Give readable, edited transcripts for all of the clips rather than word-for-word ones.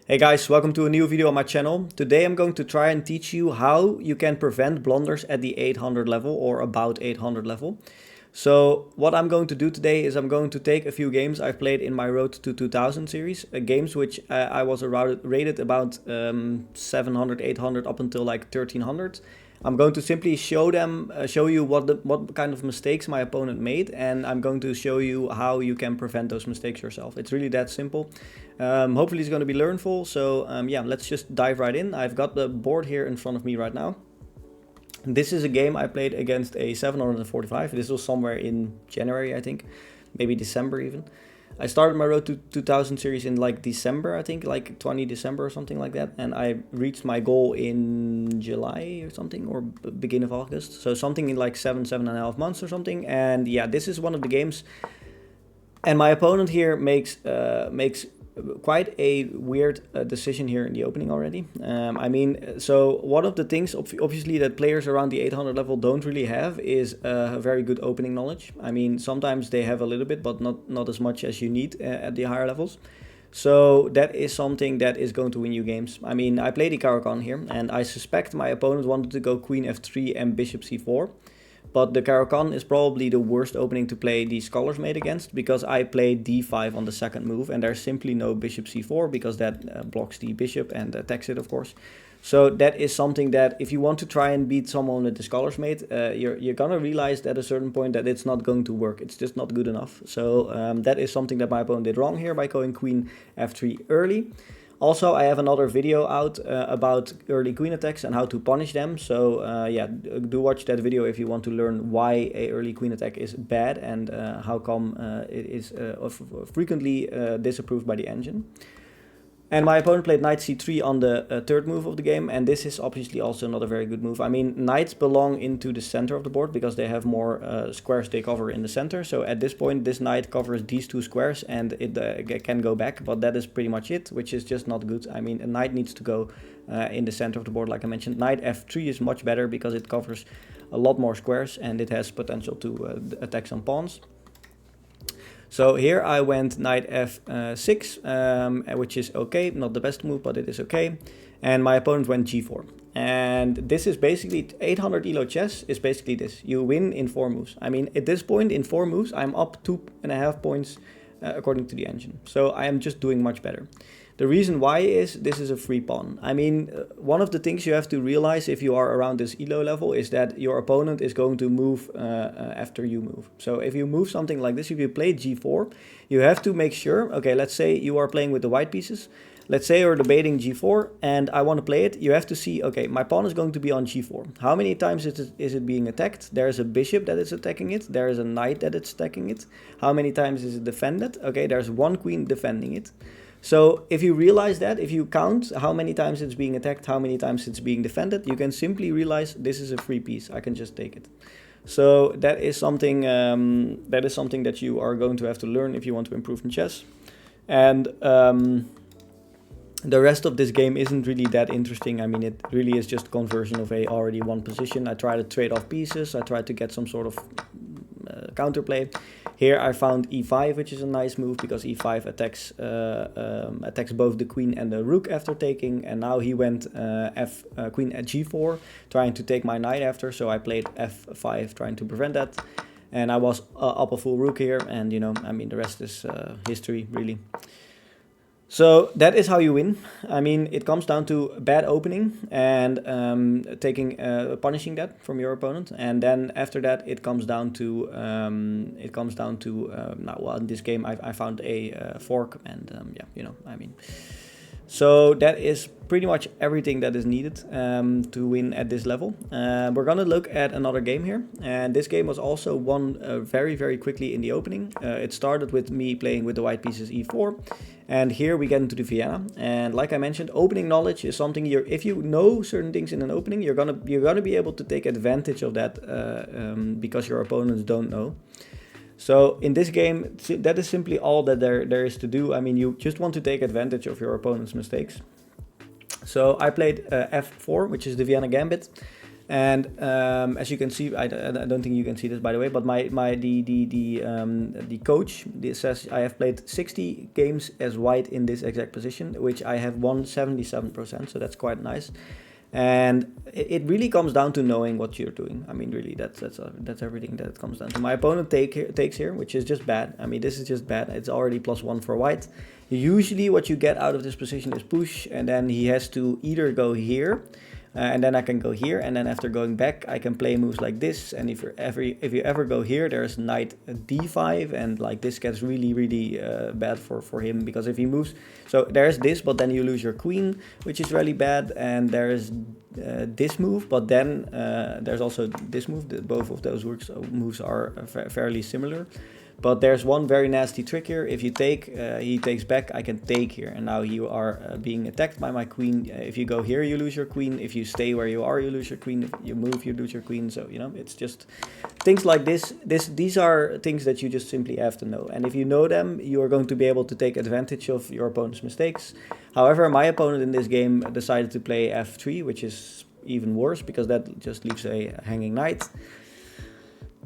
Hey guys, welcome to a new video on my channel. Today I'm going to try and teach you how you can prevent blunders at the 800 level or about 800 level. So what I'm going to do today is I'm going to take a few games I've played in my Road to 2000 series, games which I was rated about 700, 800 up until like 1300. I'm going to simply show you what kind of mistakes my opponent made, and I'm going to show you how you can prevent those mistakes yourself. It's really that simple. Hopefully it's going to be learnful. So yeah, let's just dive right in. I've got the board here in front of me right now. This is a game I played against a 745. This was somewhere in January, I think, maybe December even. I started my Road to 2000 series in like December, I think, like 20 December or something like that. And I reached my goal in July or something, or beginning of August. So something in like 7.5 months or something. And yeah, this is one of the games. And my opponent here makes quite a weird decision here in the opening already. So one of the things obviously that players around the 800 level don't really have is a very good opening knowledge. I mean, sometimes they have a little bit, but not as much as you need at the higher levels. So that is something that is going to win you games. I mean, I played the Caro-Kann here, and I suspect my opponent wanted to go Queen F3 and Bishop C4. But the Caro-Kann is probably the worst opening to play the Scholar's Mate against, because I played d5 on the second move, and there's simply no Bishop c4, because that blocks the bishop and attacks it, of course. So that is something that if you want to try and beat someone with the Scholar's Mate, you're gonna realize at a certain point that it's not going to work. It's just not good enough. So that is something that my opponent did wrong here by going Queen f3 early. Also, I have another video out about early queen attacks and how to punish them. So yeah, do watch that video if you want to learn why a early queen attack is bad and how come it is frequently disapproved by the engine. And my opponent played knight c3 on the third move of the game, and this is obviously also not a very good move. I mean, knights belong into the center of the board because they have more squares they cover in the center. So at this point, this knight covers these two squares and it can go back, but that is pretty much it, which is just not good. I mean, a knight needs to go in the center of the board, like I mentioned. Knight f3 is much better because it covers a lot more squares and it has potential to attack some pawns. So here I went knight f6, which is okay, not the best move, but it is okay. And my opponent went g4. And this is basically 800 elo chess is basically this. You win in 4 moves. I mean, at this point in 4 moves, I'm up 2.5 points according to the engine. So I am just doing much better. The reason why is this is a free pawn. I mean, one of the things you have to realize if you are around this elo level is that your opponent is going to move after you move. So if you move something like this, if you play g4, you have to make sure, okay, let's say you are playing with the white pieces. Let's say you're debating g4 and I want to play it. You have to see, okay, my pawn is going to be on g4. How many times is it being attacked? There's a bishop that is attacking it. There is a knight that is attacking it. How many times is it defended? Okay, there's one queen defending it. So if you realize that, if you count how many times it's being attacked, how many times it's being defended, you can simply realize this is a free piece. I can just take it. So that is something that you are going to have to learn if you want to improve in chess. And the rest of this game isn't really that interesting. I mean, it really is just conversion of a already won position. I try to trade off pieces. I try to get some sort of counterplay. Here I found e5, which is a nice move because e5 attacks both the queen and the rook after taking. And now he went queen at g4, trying to take my knight after. So I played f5, trying to prevent that. And I was up a full rook here. And, you know, I mean, the rest is history, really. So that is how you win. I mean, it comes down to bad opening and punishing that from your opponent, and then after that it comes down to now. Well, in this game I found a fork, and yeah, you know, I mean. So that is pretty much everything that is needed to win at this level. We're gonna look at another game here, and this game was also won very, very quickly in the opening. It started with me playing with the white pieces e4, and here we get into the Vienna. And like I mentioned, opening knowledge is something if you know certain things in an opening, you're gonna be able to take advantage of that because your opponents don't know. So in this game, that is simply all that there is to do. I mean, you just want to take advantage of your opponent's mistakes. So I played f4, which is the Vienna Gambit. And as you can see, I don't think you can see this, by the way, but the coach says I have played 60 games as white in this exact position, which I have won 77%, so that's quite nice. And it really comes down to knowing what you're doing. I mean, really, that's everything that it comes down to. My opponent takes here, which is just bad. I mean, this is just bad. It's already +1 for white. Usually what you get out of this position is push, and then he has to either go here, and then I can go here, and then after going back I can play moves like this. And if you ever go here, there's knight d5, and like this gets really bad for him, because if he moves, so there's this, but then you lose your queen, which is really bad. And there's this move, but then there's also this move. Both of those moves are fairly similar. But there's one very nasty trick here. If you take, he takes back, I can take here. And now you are being attacked by my queen. If you go here, you lose your queen. If you stay where you are, you lose your queen. If you move, you lose your queen. So, you know, it's just things like this. These are things that you just simply have to know. And if you know them, you are going to be able to take advantage of your opponent's mistakes. However, my opponent in this game decided to play f3, which is even worse, because that just leaves a hanging knight.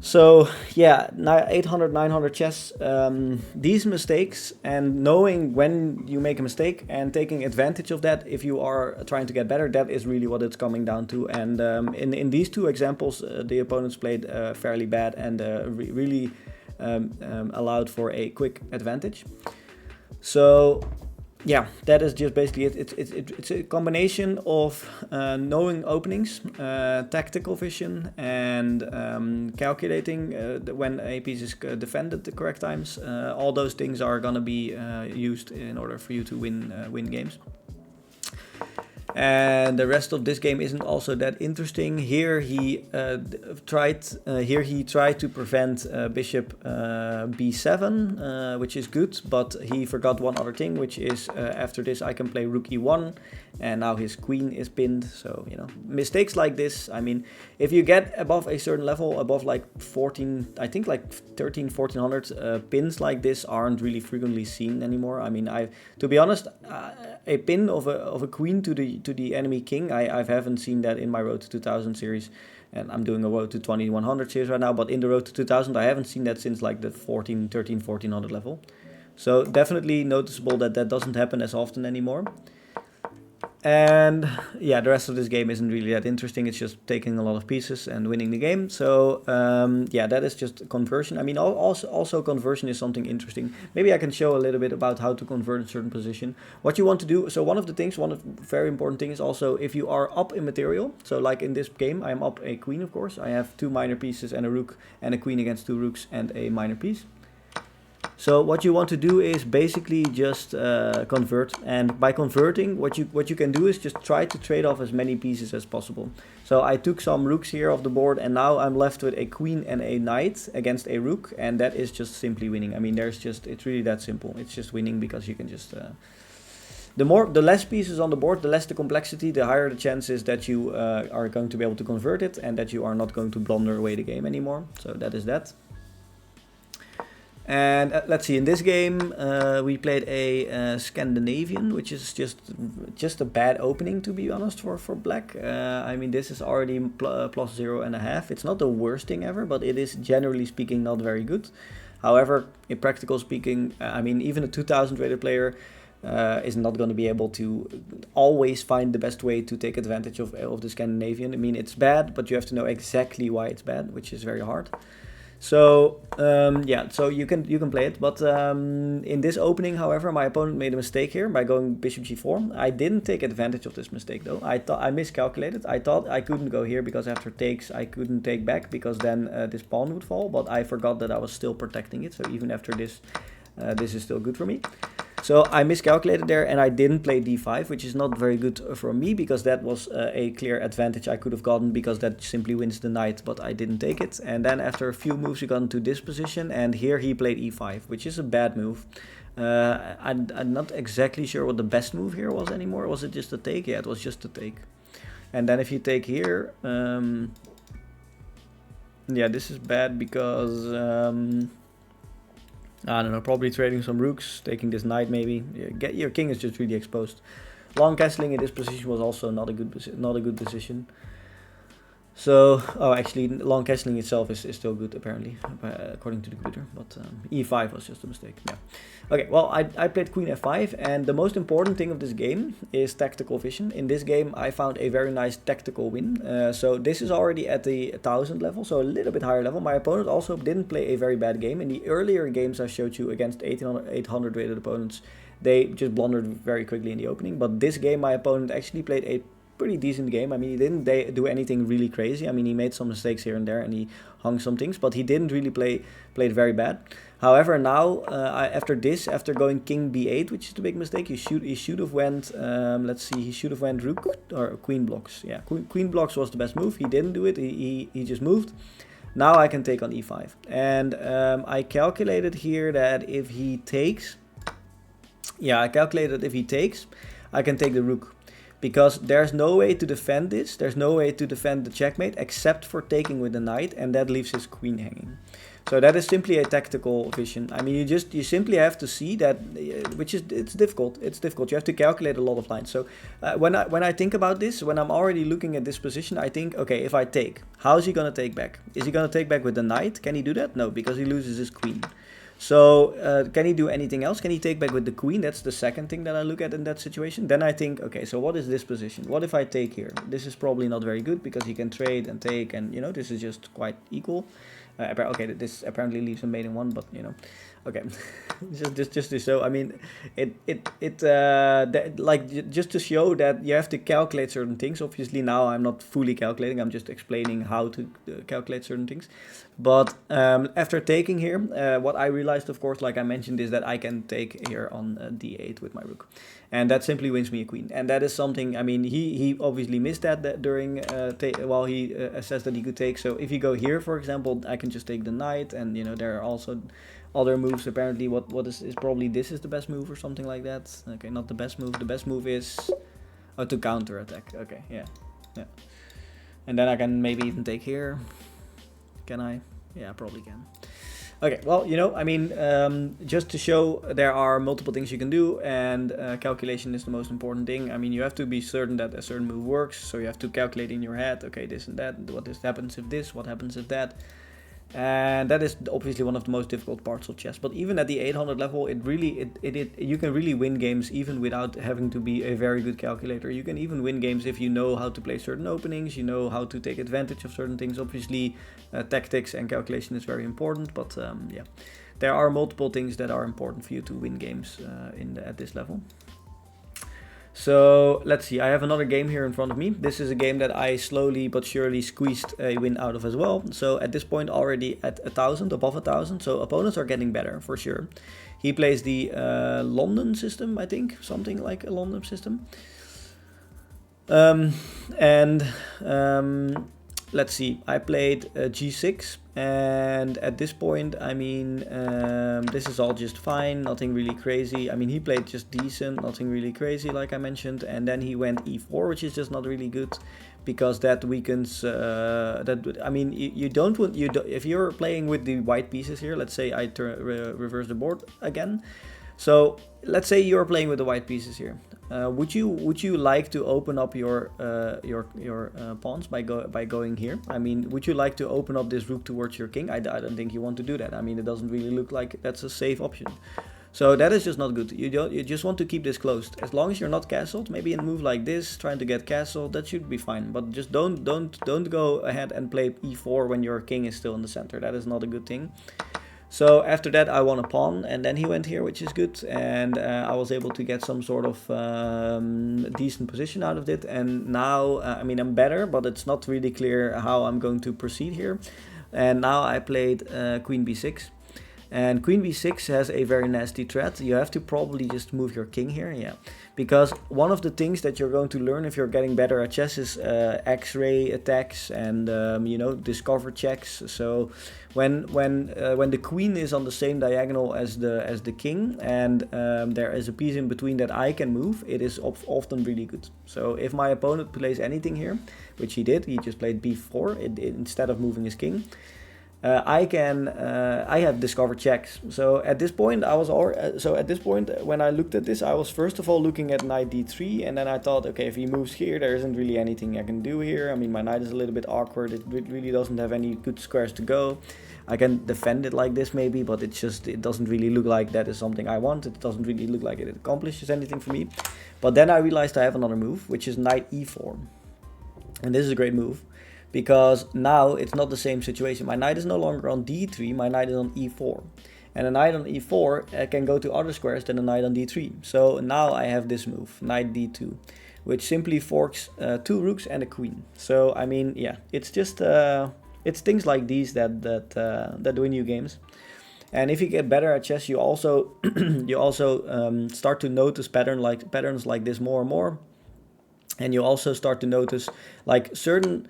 So yeah, 800, 900 chess, these mistakes, and knowing when you make a mistake and taking advantage of that if you are trying to get better, that is really what it's coming down to. And in these two examples, the opponents played fairly bad and really allowed for a quick advantage. So yeah, that is just basically it. It's a combination of knowing openings, tactical vision, and calculating when a piece is defended the correct times. All those things are gonna be used in order for you to win games. And the rest of this game isn't also that interesting. Here he tried to prevent bishop b7, which is good, but he forgot one other thing, which is after this I can play rook e1, and now his queen is pinned. So, you know, mistakes like this, I mean, if you get above a certain level, above like 14, I think like 13, 1400, pins like this aren't really frequently seen anymore. I mean, to be honest, a pin of a queen to the enemy king, I haven't seen that in my Road to 2000 series, and I'm doing a Road to 2100 series right now, but in the Road to 2000 I haven't seen that since like the 1400 level. So definitely noticeable that doesn't happen as often anymore. And yeah, the rest of this game isn't really that interesting. It's just taking a lot of pieces and winning the game. So yeah, that is just conversion. I mean, also conversion is something interesting. Maybe I can show a little bit about how to convert a certain position. What you want to do, so one of the very important things is also if you are up in material. So like in this game, I'm up a queen, of course. I have 2 minor pieces and a rook, and a queen against 2 rooks and a minor piece. So what you want to do is basically just convert, and by converting, what you can do is just try to trade off as many pieces as possible. So I took some rooks here off the board, and now I'm left with a queen and a knight against a rook, and that is just simply winning. I mean, it's really that simple. It's just winning because you can just the less pieces on the board, the less the complexity, the higher the chances that you are going to be able to convert it, and that you are not going to blunder away the game anymore. So that is that. And let's see, in this game we played a Scandinavian, which is just a bad opening, to be honest, for black. I mean, this is already plus 0.5. It's not the worst thing ever, but it is generally speaking not very good. However, in practical speaking, I mean, even a 2000 rated player is not going to be able to always find the best way to take advantage of the Scandinavian. I mean, it's bad, but you have to know exactly why it's bad, which is very hard. So yeah, so you can play it, but in this opening, however, my opponent made a mistake here by going bishop g4. I didn't take advantage of this mistake though. I miscalculated. I thought I couldn't go here because after takes I couldn't take back, because then this pawn would fall, but I forgot that I was still protecting it. So even after this, this is still good for me. So I miscalculated there, and I didn't play d5, which is not very good for me, because that was a clear advantage I could have gotten, because that simply wins the knight, but I didn't take it. And then after a few moves we got into this position, and here he played e5, which is a bad move. I'm not exactly sure what the best move here was anymore. Was it just a take? Yeah, it was just a take. And then if you take here, yeah, this is bad because I don't know, probably trading some rooks, taking this knight maybe. Yeah, your king is just really exposed. Long castling in this position was also not a good decision. So, oh, actually, long castling itself is still good, apparently, according to the computer. But e5 was just a mistake. Yeah. Okay, well, I played queen f5, and the most important thing of this game is tactical vision. In this game, I found a very nice tactical win. So this is already at the 1000 level, so a little bit higher level. My opponent also didn't play a very bad game. In the earlier games I showed you against 800 rated opponents, they just blundered very quickly in the opening. But this game, my opponent actually played a pretty decent game. I mean, he didn't do anything really crazy. I mean, he made some mistakes here and there, and he hung some things, but he didn't really played very bad. However, now after going king b8, which is the big mistake, he should have went. Let's see, he should have went rook or queen blocks. Yeah, queen blocks was the best move. He didn't do it. He just moved. Now I can take on e5, and I calculated here that if he takes, yeah, I calculated if he takes, I can take the rook. Because there's no way to defend this, there's no way to defend the checkmate except for taking with the knight, and that leaves his queen hanging. So that is simply a tactical vision. I mean, you simply have to see that, it's difficult. It's difficult. You have to calculate a lot of lines. So when I think about this, when I'm already looking at this position, I think, okay, if I take, how is he gonna take back? Is he gonna take back with the knight? Can he do that? No, because he loses his queen. So can he do anything else? Can he take back with the queen? That's the second thing that I look at in that situation. Then I think, okay, so what is this position? What if I take here? This is probably not very good because he can trade and take, and this is just quite equal. Okay, this apparently leaves a mate in one, but okay, just to show. I mean, just to show that you have to calculate certain things. Obviously, now I'm not fully calculating. I'm just explaining how to calculate certain things. But after taking here, what I realized, of course, like I mentioned, is that I can take here on d8 with my rook, and that simply wins me a queen. And that is something. I mean, he obviously missed that during while he assessed that he could take. So if you go here, for example, I can just take the knight, and there are also other moves. Apparently, what is probably this is the best move or something like that. Okay, not the best move. The best move is to counter attack. Okay, yeah. And then I can maybe even take here. Can I? Yeah, I probably can. Okay, well, I mean, just to show there are multiple things you can do, and calculation is the most important thing. I mean, you have to be certain that a certain move works, so you have to calculate in your head, okay, this and that, what happens if this, what happens if that. And that is obviously one of the most difficult parts of chess. But even at the 800 level, you can really win games even without having to be a very good calculator. You can even win games if you know how to play certain openings, you know how to take advantage of certain things. Obviously, tactics and calculation is very important, but yeah, there are multiple things that are important for you to win games at this level. So let's see, I have another game here in front of me. This is a game that I slowly but surely squeezed a win out of as well. So at this point already at 1000, above 1000. So opponents are getting better for sure. He plays the London system, I think, something like a London system. Let's see, I played g6, and at this point, I mean, this is all just fine, nothing really crazy. I mean, he played just decent, nothing really crazy, like I mentioned, and then he went e4, which is just not really good, because that weakens, I mean, you don't want, if you're playing with the white pieces here, let's say I reverse the board again. So let's say you're playing with the white pieces here. Would you like to open up your pawns by going here? I mean, would you like to open up this rook towards your king? I don't think you want to do that. I mean, it doesn't really look like that's a safe option. So that is just not good. You just want to keep this closed. As long as you're not castled, maybe in a move like this, trying to get castled, that should be fine. But just don't go ahead and play e4 when your king is still in the center. That is not a good thing. So after that I won a pawn, and then he went here, which is good, and I was able to get some sort of decent position out of it. And now, I mean, I'm better, but it's not really clear how I'm going to proceed here. And now I played queen b6. And queen b6 has a very nasty threat. You have to probably just move your king here, yeah. Because one of the things that you're going to learn if you're getting better at chess is X-ray attacks and discover checks. So when the queen is on the same diagonal as the king, and there is a piece in between that I can move, it is often really good. So if my opponent plays anything here, which he did, he just played b4 instead of moving his king. I have discovered checks. So at this point, when I looked at this, I was first of all looking at knight d3, and then I thought, okay, if he moves here, there isn't really anything I can do here. I mean, my knight is a little bit awkward. It really doesn't have any good squares to go. I can defend it like this maybe, but it doesn't really look like that is something I want. It doesn't really look like it accomplishes anything for me. But then I realized I have another move, which is knight e4. And this is a great move, because now it's not the same situation. My knight is no longer on d3, my knight is on e4. And a knight on e4 can go to other squares than a knight on d3. So now I have this move, knight d2, which simply forks 2 rooks and a queen. So I mean, yeah, it's just it's things like these that win you games. And if you get better at chess, you also start to notice patterns like this more and more. And you also start to notice like certain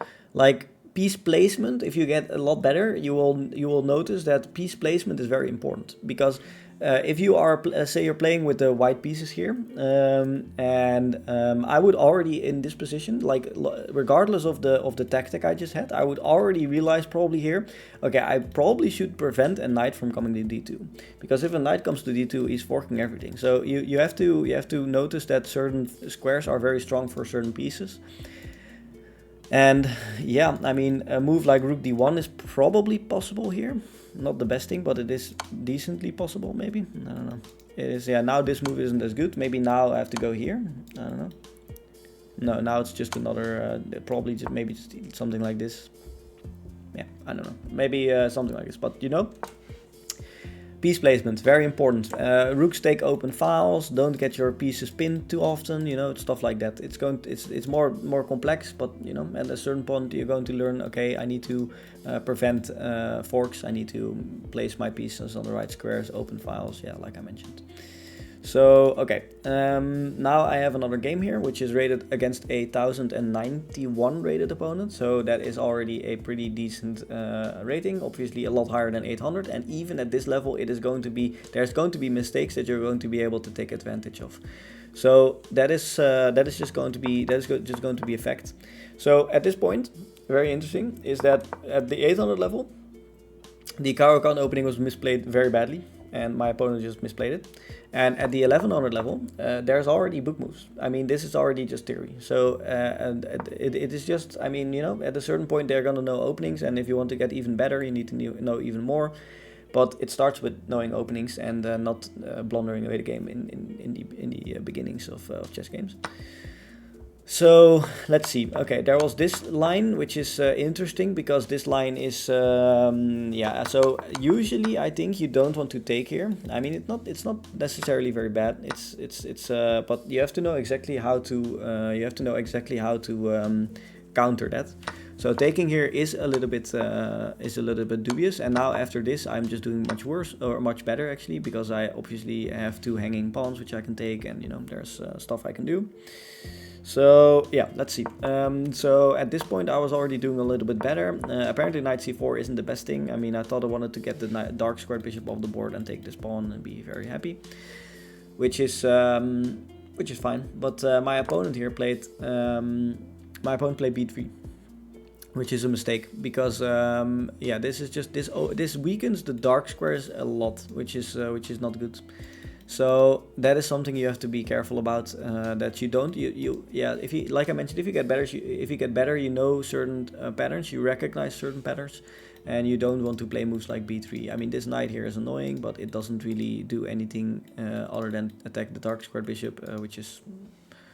piece placement. If you get a lot better, you will notice that piece placement is very important, because if you are, say you're playing with the white pieces here, I would already in this position, like regardless of the tactic I just had, I would already realize probably here, okay, I probably should prevent a knight from coming to d2, because if a knight comes to d2, he's forking everything. So you have to notice that certain squares are very strong for certain pieces. And yeah, I mean, a move like rook d1 is probably possible here. Not the best thing, but it is decently possible, maybe. I don't know. It is, yeah, now this move isn't as good. Maybe now I have to go here. I don't know. No, now it's just another, probably just maybe just something like this. Yeah, I don't know. Maybe something like this, but you know. Piece placement, very important. Rooks take open files. Don't get your pieces pinned too often. You know, stuff like that. It's more complex, but you know, at a certain point you're going to learn. Okay, I need to prevent forks. I need to place my pieces on the right squares, open files. Yeah, like I mentioned. So okay, now I have another game here, which is rated against a 1091 rated opponent. So that is already a pretty decent rating, obviously a lot higher than 800. And even at this level, there's going to be mistakes that you're going to be able to take advantage of. So that is just going to be a fact. So at this point, very interesting is that at the 800 level, the Caro-Kann opening was misplayed very badly, and my opponent just misplayed it. And at the 1100 level, there's already book moves. I mean, this is already just theory. So and it is just, I mean, you know, at a certain point they're gonna know openings, and if you want to get even better, you need to know even more. But it starts with knowing openings and not blundering away the game in the beginnings of chess games. So let's see. Okay, there was this line, which is interesting, because this line is yeah. So usually I think you don't want to take here. I mean, it's not necessarily very bad. But you have to know exactly how to counter that. So taking here is a little bit dubious. And now after this, I'm just doing much worse, or much better actually, because I obviously have 2 hanging pawns which I can take, and you know, there's stuff I can do. So yeah, let's see. So at this point I was already doing a little bit better. Apparently knight c4 isn't the best thing. I mean, I thought I wanted to get the dark squared bishop off the board and take this pawn and be very happy, which is fine. But my opponent here played b3, which is a mistake, because yeah, this is just this weakens the dark squares a lot, which is not good. So that is something you have to be careful about, that you don't, yeah, if you, like I mentioned, if you get better, you know certain patterns, you recognize certain patterns, and you don't want to play moves like b3. I mean, this knight here is annoying, but it doesn't really do anything other than attack the dark squared bishop, which is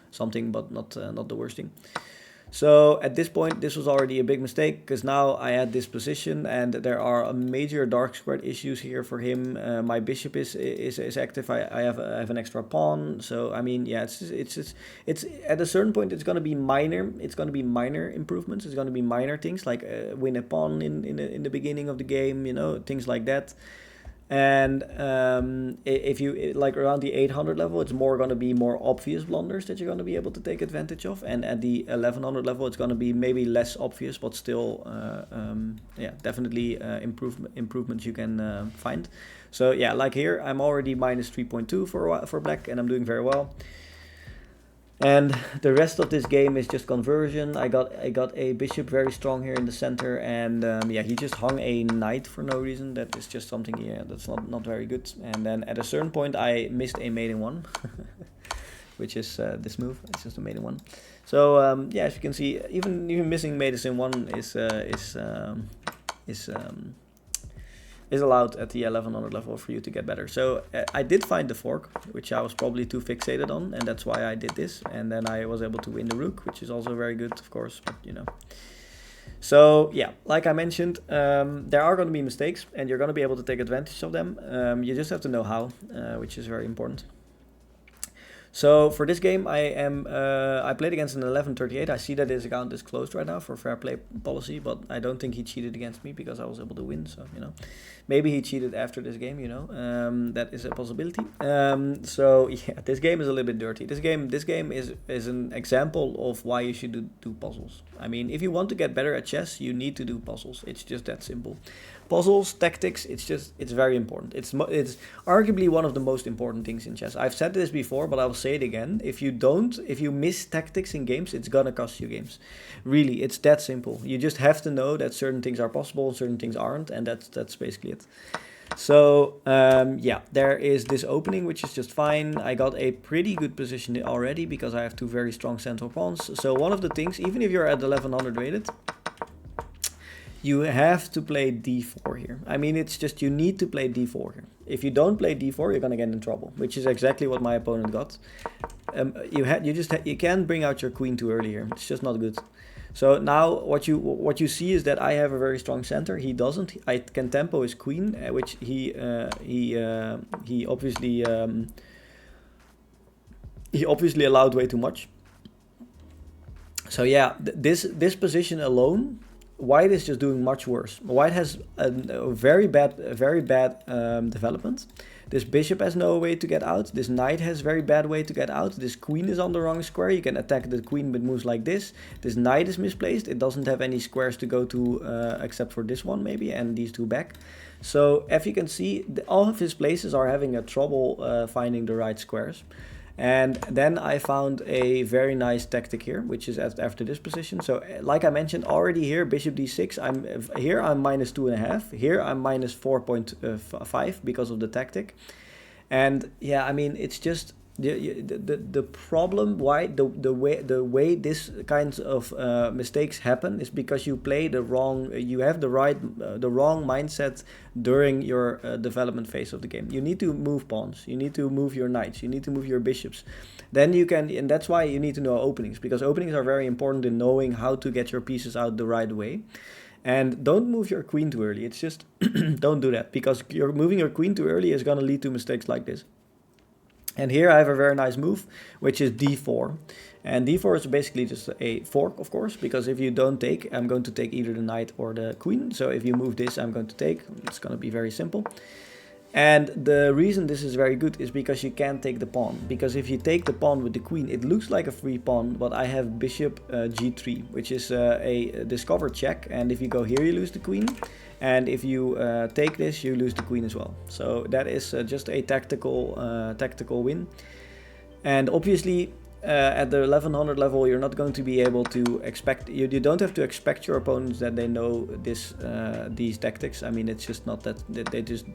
something, but not the worst thing. So at this point, this was already a big mistake, because now I had this position, and there are major dark squared issues here for him. My bishop is active. I have an extra pawn. So I mean, yeah, it's at a certain point it's gonna be minor. It's gonna be minor improvements. It's gonna be minor things like win a pawn in the beginning of the game. You know, things like that. And if you like around the 800 level, it's going to be more obvious blunders that you're going to be able to take advantage of. And at the 1100 level, it's going to be maybe less obvious, but still, yeah, definitely improvements you can find. So yeah, like here, I'm already minus 3.2 for black, and I'm doing very well. And the rest of this game is just conversion. I got a bishop very strong here in the center, and yeah, he just hung a knight for no reason. That is just something, yeah, that's not very good. And then at a certain point, I missed a mate in one, which is this move. It's just a mate in one. So yeah, as you can see, even missing mates in one is allowed at the 1100 level for you to get better. So I did find the fork, which I was probably too fixated on, and that's why I did this. And then I was able to win the rook, which is also very good, of course, but you know. So yeah, like I mentioned, there are going to be mistakes, and you're going to be able to take advantage of them. You just have to know how, which is very important. So for this game, I played against an 1138. I see that his account is closed right now for fair play policy, but I don't think he cheated against me because I was able to win. So, you know, maybe he cheated after this game, you know, that is a possibility. So yeah, this game is a little bit dirty. This game is an example of why you should do puzzles. I mean, if you want to get better at chess, you need to do puzzles. It's just that simple. Puzzles, tactics, it's very important. It's arguably one of the most important things in chess. I've said this before, but I will say it again. If you miss tactics in games, it's gonna cost you games. Really, it's that simple. You just have to know that certain things are possible and certain things aren't, and that's basically it. So yeah, there is this opening, which is just fine. I got a pretty good position already because I have two very strong central pawns. So one of the things, even if you're at 1100 rated, you have to play d4 here. I mean, it's just you need to play d4 here. If you don't play d4, you're gonna get in trouble, which is exactly what my opponent got. You can't bring out your queen too early here. It's just not good. So now what you see is that I have a very strong center. He doesn't. I can tempo his queen, which he obviously allowed way too much. So yeah, this position alone, White is just doing much worse. White has a very bad development. This bishop has no way to get out. This knight has very bad way to get out. This queen is on the wrong square. You can attack the queen with moves like this. This knight is misplaced. It doesn't have any squares to go to except for this one maybe, and these two back. So as you can see, all of his places are having a trouble finding the right squares. And then I found a very nice tactic here, which is after this position. So like I mentioned already here, bishop d6, I'm -2.5. Here I'm -4.5 because of the tactic. And yeah, I mean, it's just the problem why the way this kinds of mistakes happen is because you play you have the wrong mindset during your development phase of the game. You need to move pawns, you need to move your knights, you need to move your bishops. Then you can, and that's why you need to know openings, because openings are very important in knowing how to get your pieces out the right way. And don't move your queen too early. It's just don't do that, because you're moving your queen too early is going to lead to mistakes like this. And here I have a very nice move, which is d4. And d4 is basically just a fork, of course, because if you don't take, I'm going to take either the knight or the queen. So if you move this, I'm going to take. It's going to be very simple. And the reason this is very good is because you can't take the pawn. Because if you take the pawn with the queen, it looks like a free pawn, but I have bishop g3, which is a discovered check. And if you go here, you lose the queen. And if you take this, you lose the queen as well. So that is just a tactical win. And obviously, at the 1100 level, you're not going to be able to expect. You don't have to expect your opponents that they know these tactics. I mean, it's just not that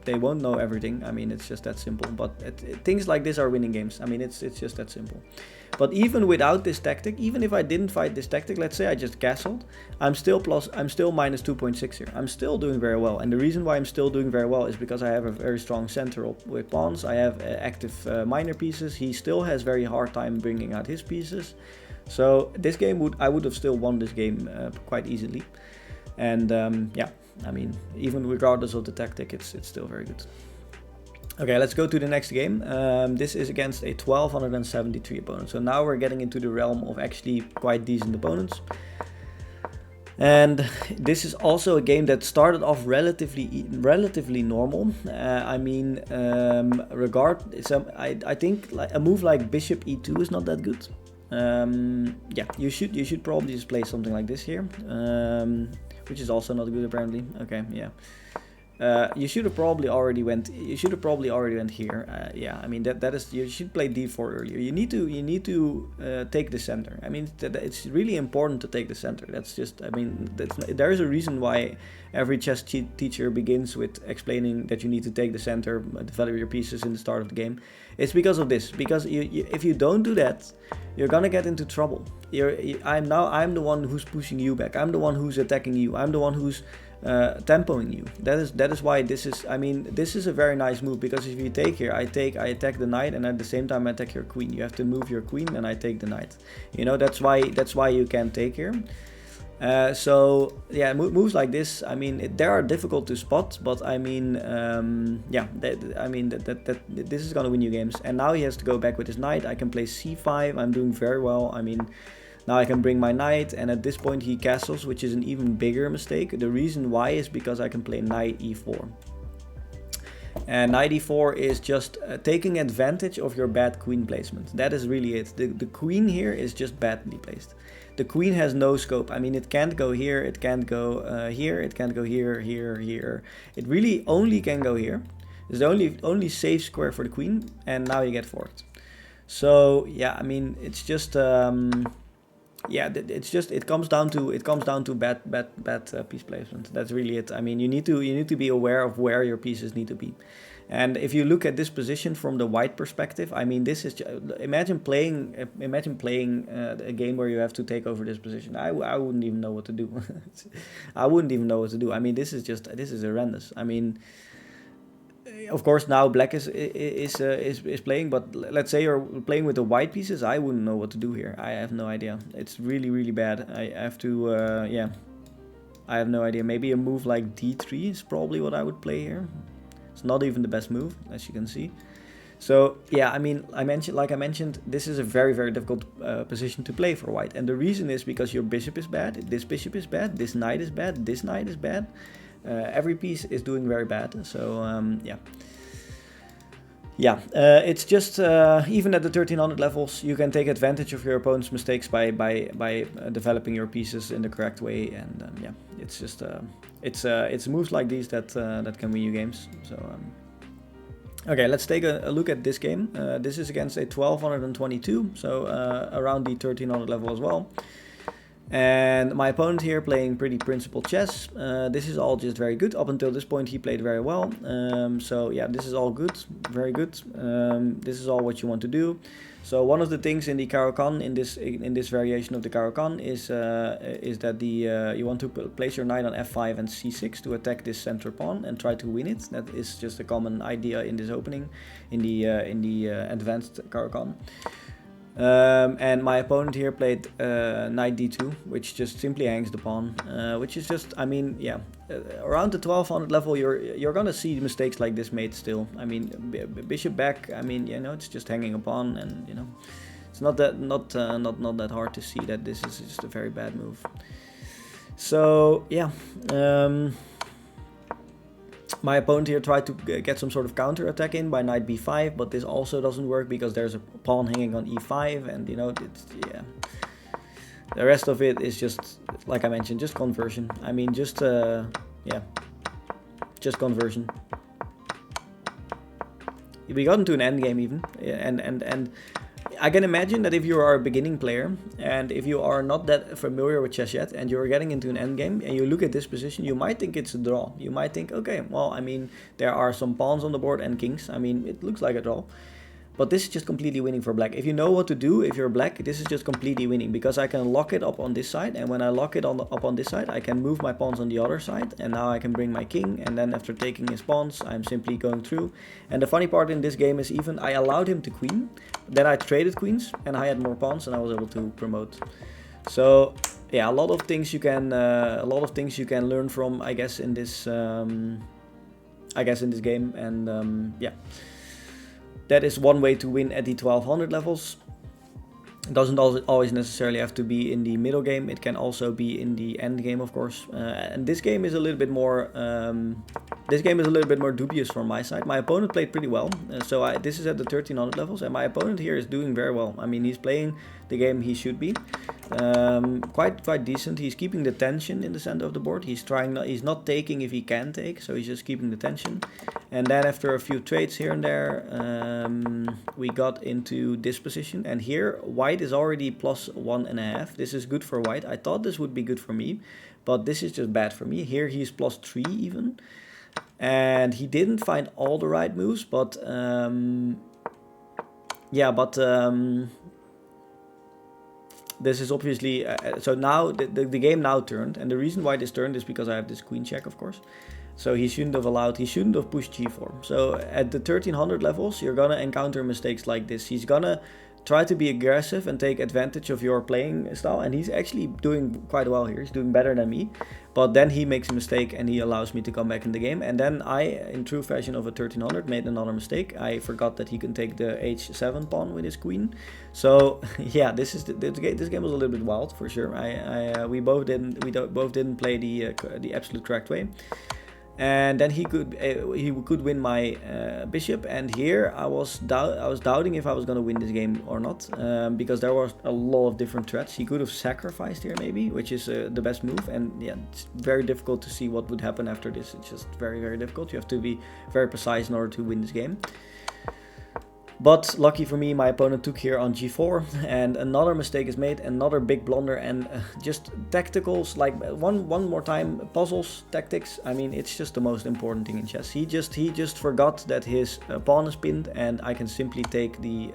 they won't know everything. I mean, it's just that simple. But things like this are winning games. I mean, it's just that simple. But even without this tactic, even if I didn't fight this tactic, let's say I just castled, I'm still -2.6 here. I'm still doing very well. And the reason why I'm still doing very well is because I have a very strong center with pawns. I have active minor pieces. He still has very hard time bringing out his pieces. So this game I would have still won this game quite easily. And yeah, I mean, even regardless of the tactic, it's still very good. Okay, let's go to the next game. This is against a 1273 opponent. So now we're getting into the realm of actually quite decent opponents. And this is also a game that started off relatively normal. I mean, I think like a move like bishop e2 is not that good. Yeah, you should probably just play something like this here, which is also not good apparently. Okay, yeah. You should have probably already went. You should have probably already went here. Yeah, I mean that is. You should play d4 earlier. You need to take the center. I mean it's really important to take the center. That's just. I mean there is a reason why every chess teacher begins with explaining that you need to take the center, develop your pieces in the start of the game. It's because of this. Because if you don't do that, you're gonna get into trouble. I'm the one who's pushing you back. I'm the one who's attacking you. I'm the one who's tempoing you. That is why this is. I mean, this is a very nice move, because if you take here, I attack the knight, and at the same time I attack your queen. You have to move your queen, and I take the knight. You know, that's why you can take here. So yeah, moves like this. I mean, they are difficult to spot, but I mean, yeah, this is gonna win you games. And now he has to go back with his knight. I can play c5. I'm doing very well. I mean. Now I can bring my knight, and at this point he castles, which is an even bigger mistake. The reason why is because I can play knight e4. And knight e4 is just taking advantage of your bad queen placement. That is really it. The queen here is just badly placed. The queen has no scope. I mean, it can't go here, it can't go here, it can't go here, here, here. It really only can go here. It's the only safe square for the queen, and now you get forked. So yeah, I mean, it's just... yeah, it comes down to bad piece placement. That's really it. I mean, you need to be aware of where your pieces need to be. And if you look at this position from the white perspective, I mean, this is imagine playing a game where you have to take over this position. I wouldn't even know what to do. I wouldn't even know what to do. I mean, this is horrendous. I mean, of course now black is playing, but let's say you're playing with the white pieces, I wouldn't know what to do here. I have no idea. It's really bad. I have to yeah, I have no idea. Maybe a move like d3 is probably what I would play here. It's not even the best move, as you can see. So yeah, I mean, I mentioned, this is a very difficult position to play for white, and the reason is because your bishop is bad, this bishop is bad, this knight is bad, this knight is bad. Every piece is doing very bad. So yeah, it's just even at the 1300 levels, you can take advantage of your opponent's mistakes by developing your pieces in the correct way, and yeah, it's just it's moves like these that can win you games. So okay, let's take a look at this game. This is against a 1222, so around the 1300 level as well. And my opponent here playing pretty principled chess. This is all just very good. Up until this point he played very well. So yeah, this is all good, very good. This is all what you want to do. So one of the things in the Caro-Kann, in this variation of the Caro-Kann, is that you want to place your knight on f5 and c6 to attack this center pawn and try to win it. That is just a common idea in this opening, in the advanced Caro-Kann. And my opponent here played knight d2, which just simply hangs the pawn, which is just, I mean, yeah, around the 1200 level you're gonna see mistakes like this made still. I mean, bishop back, I mean, you know, it's just hanging a pawn, and you know, it's not that hard to see that this is just a very bad move. So yeah, my opponent here tried to get some sort of counter attack in by knight b5, but this also doesn't work because there's a pawn hanging on e5, and you know, it's, yeah. The rest of it is just, like I mentioned, just conversion. I mean, just yeah, just conversion. We got into an endgame even, and I can imagine that if you are a beginning player, and if you are not that familiar with chess yet, and you're getting into an endgame, and you look at this position, you might think it's a draw. You might think, okay, well, I mean, there are some pawns on the board and kings. I mean, it looks like a draw. But this is just completely winning for black. If you know what to do, if you're black, this is just completely winning, because I can lock it up on this side, and when I lock it up on this side, I can move my pawns on the other side, and now I can bring my king, and then after taking his pawns, I'm simply going through. And the funny part in this game is even I allowed him to queen, then I traded queens, and I had more pawns, and I was able to promote. So yeah, a lot of things you can learn from, I guess, in this game, and yeah. That is one way to win at the 1200 levels. It doesn't always necessarily have to be in the middle game. It can also be in the end game, of course. And this game is a little bit more, this game is a little bit more dubious from my side. My opponent played pretty well, this is at the 1300 levels, and my opponent here is doing very well. I mean, he's playing the game he should be, quite decent. He's keeping the tension in the center of the board. He's not taking if he can take, so he's just keeping the tension. And then after a few trades here and there, we got into this position, and here white is already plus 1.5. This is good for white. I thought this would be good for me, but this is just bad for me. Here he's plus 3 even. And he didn't find all the right moves, but this is obviously so now the game now turned, and the reason why this turned is because I have this queen check, of course. So he shouldn't have pushed g4. So at the 1300 levels, you're gonna encounter mistakes like this. He's gonna try to be aggressive and take advantage of your playing style, and he's actually doing quite well here. He's doing better than me, but then he makes a mistake and he allows me to come back in the game. And then I, in true fashion of a 1300, made another mistake. I forgot that he can take the h7 pawn with his queen. So yeah, this game was a little bit wild for sure. We both didn't play the absolute correct way. And then he could win my bishop, and here I was doubting if I was gonna win this game or not, because there was a lot of different threats. He could have sacrificed here maybe, which is the best move, and yeah, it's very difficult to see what would happen after this. It's just very difficult. You have to be very precise in order to win this game. But lucky for me, my opponent took here on g4, and another mistake is made, another big blunder, and just tacticals, like one more time, puzzles, tactics. I mean, it's just the most important thing in chess. He just forgot that his pawn is pinned, and I can simply take the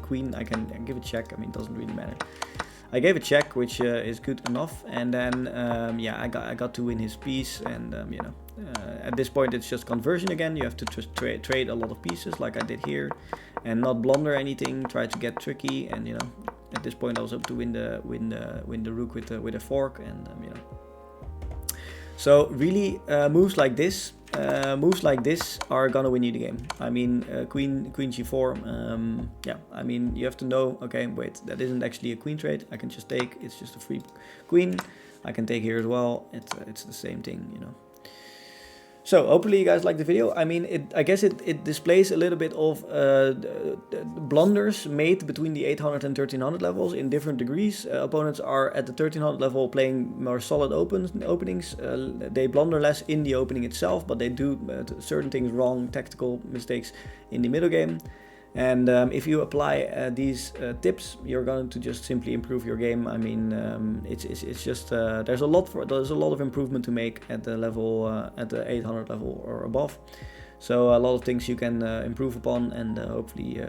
queen. I can give a check. I mean, it doesn't really matter. I gave a check, which is good enough, and then yeah, I got to win his piece, and you know, at this point it's just conversion again. You have to just trade a lot of pieces, like I did here, and not blunder anything. Try to get tricky, and you know, at this point I was able to win the rook with a fork, and you know. So really, moves like this are gonna win you the game. I mean, queen g4. Yeah, I mean, you have to know. Okay, wait, that isn't actually a queen trade. I can just take. It's just a free queen. I can take here as well. It's the same thing, you know. So hopefully you guys like the video. I mean, I guess it displays a little bit of blunders made between the 800 and 1300 levels in different degrees. Opponents are at the 1300 level playing more solid openings. They blunder less in the opening itself, but they do certain things wrong, tactical mistakes in the middle game. And if you apply these tips, you're going to just simply improve your game. I mean, it's just there's a lot of improvement to make at the level at the 800 level or above. So a lot of things you can improve upon, and hopefully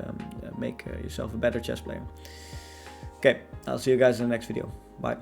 make yourself a better chess player. Okay, I'll see you guys in the next video. Bye.